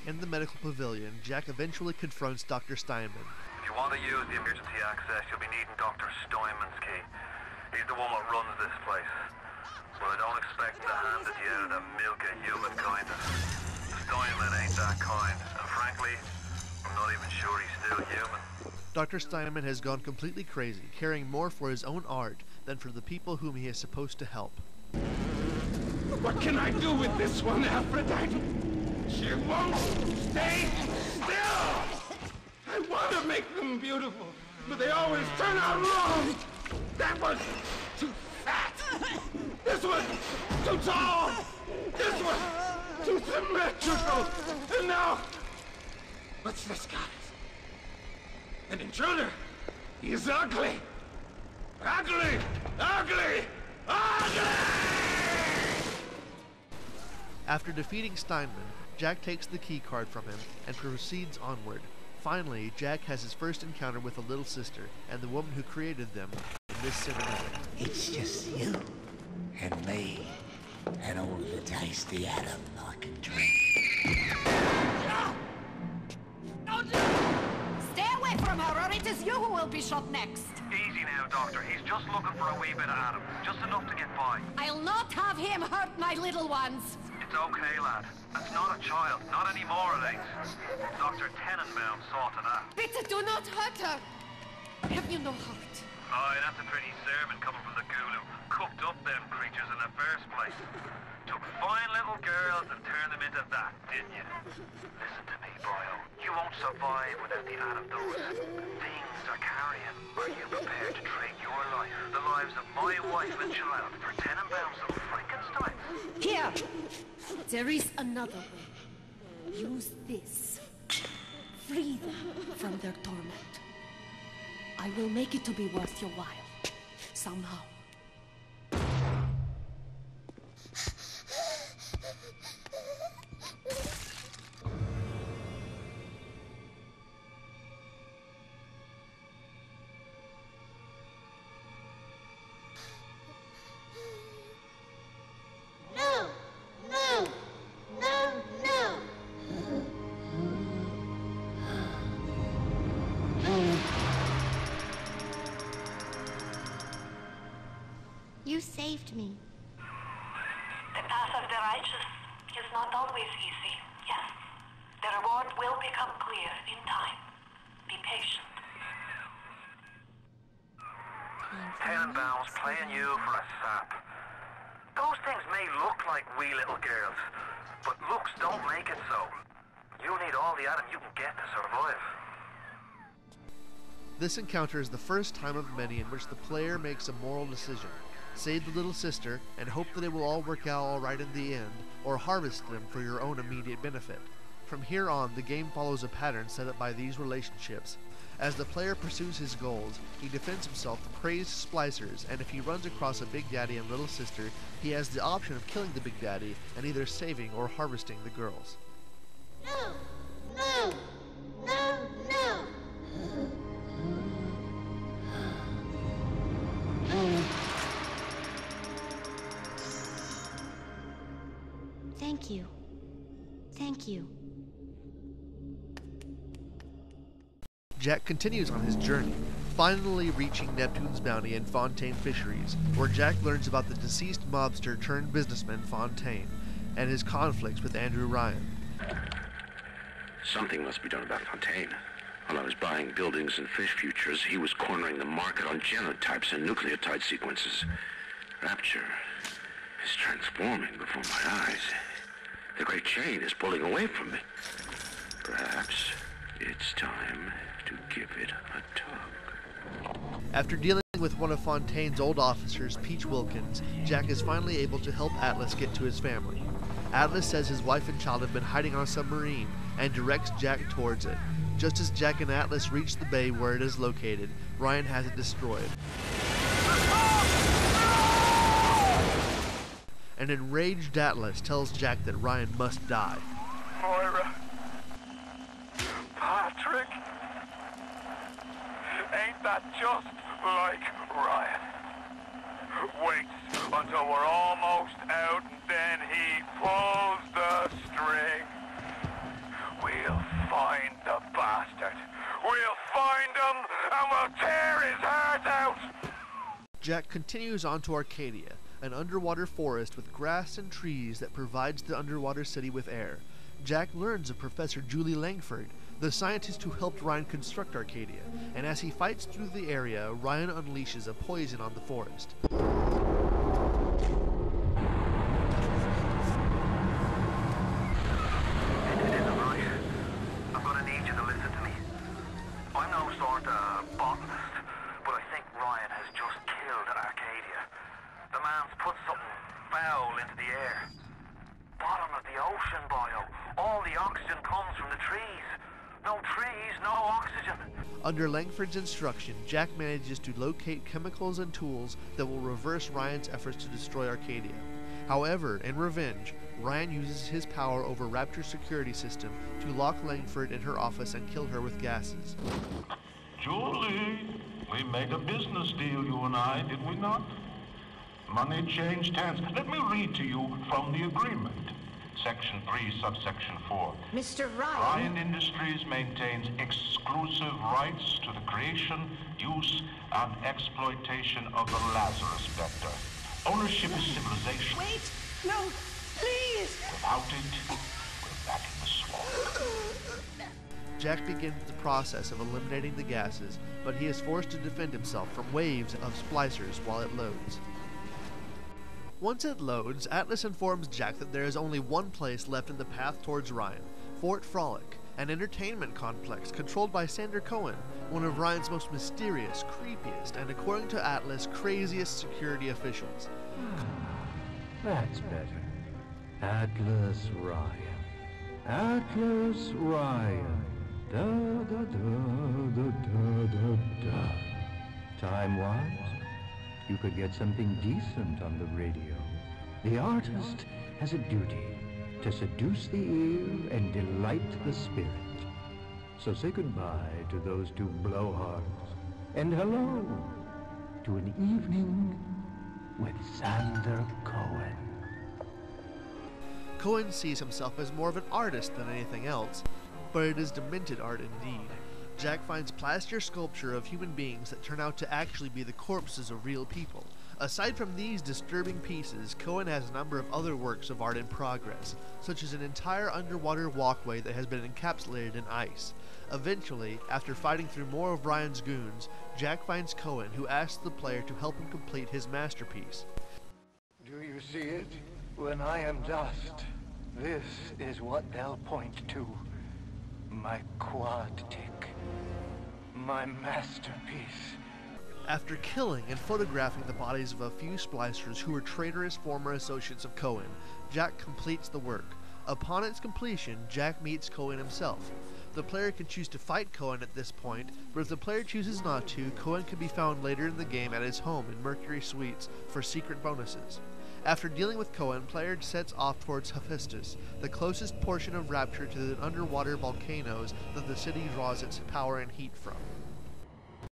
In the medical pavilion, Jack eventually confronts Dr. Steinman. If you want to use the emergency access, you'll be needing Dr. Steinman's key. He's the one that runs this place. But I don't expect him to hand it to you out of the milk of human kindness. Steinman ain't that kind, and frankly, I'm not even sure he's still human. Dr. Steinman has gone completely crazy, caring more for his own art than for the people whom he is supposed to help. What can I do with this one, Aphrodite? She won't stay still! I want to make them beautiful, but they always turn out wrong! That was too fat! This was too tall! This was too symmetrical! And now, what's this, guys? An intruder! He's ugly! Ugly! Ugly! Ugly! After defeating Steinman, Jack takes the key card from him and proceeds onward. Finally, Jack has his first encounter with a little sister and the woman who created them in this cinematic. It's just you and me and all the tasty atom I can drink. Stay away from her, or it is you who will be shot next. Easy now, Doctor. He's just looking for a wee bit of Adam. Just enough to get by. I'll not have him hurt my little ones. It's okay, lad. That's not a child. Not anymore, it ain't. Dr. Tenenbaum saw to that. Bitte do not hurt her. Have you no heart? Aye, that's a pretty sermon coming from the ghoul who cooked up them creatures in the first place. Took fine little girls and turned them into that, didn't you? Listen to me, boyo. You won't survive without the Adam those things are carrying. Are you prepared to trade your life, the lives of my wife and child, for Tenenbaum's little Frankenstein? Here! There is another way. Use this. Free them from their torment. I will make it to be worth your while. Somehow. You saved me. The path of the righteous is not always easy, yes. The reward will become clear in time. Be patient. Tenenbaum's playing you for a sap. Those things may look like wee little girls, but looks don't make it so. You need all the Adam you can get to survive. This encounter is the first time of many in which the player makes a moral decision. Save the little sister and hope that it will all work out alright in the end, or harvest them for your own immediate benefit. From here on, the game follows a pattern set up by these relationships. As the player pursues his goals, he defends himself from crazed splicers, and if he runs across a Big Daddy and little sister, he has the option of killing the Big Daddy and either saving or harvesting the girls. No! No! No! No! Thank you. Thank you. Jack continues on his journey, finally reaching Neptune's bounty in Fontaine Fisheries, where Jack learns about the deceased mobster turned businessman Fontaine and his conflicts with Andrew Ryan. Something must be done about Fontaine. While I was buying buildings and fish futures, he was cornering the market on genotypes and nucleotide sequences. Rapture is transforming before my eyes. The great chain is pulling away from me. Perhaps it's time to give it a tug. After dealing with one of Fontaine's old officers, Peach Wilkins, Jack is finally able to help Atlas get to his family. Atlas says his wife and child have been hiding on a submarine and directs Jack towards it. Just as Jack and Atlas reach the bay where it is located, Ryan has it destroyed. An enraged Atlas tells Jack that Ryan must die. Moira. Patrick. Ain't that just like Ryan? Waits until we're almost out and then he pulls the string. find the bastard. We'll find him, and we'll tear his heart out! Jack continues on to Arcadia, an underwater forest with grass and trees that provides the underwater city with air. Jack learns of Professor Julie Langford, the scientist who helped Ryan construct Arcadia, and as he fights through the area, Ryan unleashes a poison on the forest. I'm gonna need you to listen to me. I'm no sort of botanist, but I think Ryan has just killed Arcadia. The man's put something foul into the air. Bottom of the ocean, Bio. All the oxygen comes from the trees. No trees, no oxygen. Under Langford's instruction, Jack manages to locate chemicals and tools that will reverse Ryan's efforts to destroy Arcadia. However, in revenge, Ryan uses his power over Rapture's security system to lock Langford in her office and kill her with gases. Julie, we made a business deal, you and I, did we not? Money changed hands. Let me read to you from the agreement. Section 3, subsection 4. Mr. Ryan. Ryan Industries maintains exclusive rights to the creation, use, and exploitation of the Lazarus Vector. Ownership is civilization. Wait! No! Please! Without it, we're back in the swamp. Jack begins the process of eliminating the gases, but he is forced to defend himself from waves of splicers while it loads. Once it loads, Atlas informs Jack that there is only one place left in the path towards Ryan, Fort Frolic, an entertainment complex controlled by Sander Cohen, one of Ryan's most mysterious, creepiest, and according to Atlas, craziest security officials. That's better. Atlas Ryan. Atlas Ryan. Da da da da da da da. Time-wise, you could get something decent on the radio. The artist has a duty to seduce the ear and delight the spirit. So say goodbye to those two blowhards, and hello to an evening with Sander Cohen. Cohen sees himself as more of an artist than anything else, but it is demented art indeed. Jack finds plaster sculpture of human beings that turn out to actually be the corpses of real people. Aside from these disturbing pieces, Cohen has a number of other works of art in progress, such as an entire underwater walkway that has been encapsulated in ice. Eventually, after fighting through more of Ryan's goons, Jack finds Cohen, who asks the player to help him complete his masterpiece. Do you see it? When I am dust, this is what they'll point to. My quad tick. My masterpiece. After killing and photographing the bodies of a few splicers who were traitorous former associates of Cohen, Jack completes the work. Upon its completion, Jack meets Cohen himself. The player can choose to fight Cohen at this point, but if the player chooses not to, Cohen can be found later in the game at his home in Mercury Suites for secret bonuses. After dealing with Cohen, player sets off towards Hephaestus, the closest portion of Rapture to the underwater volcanoes that the city draws its power and heat from.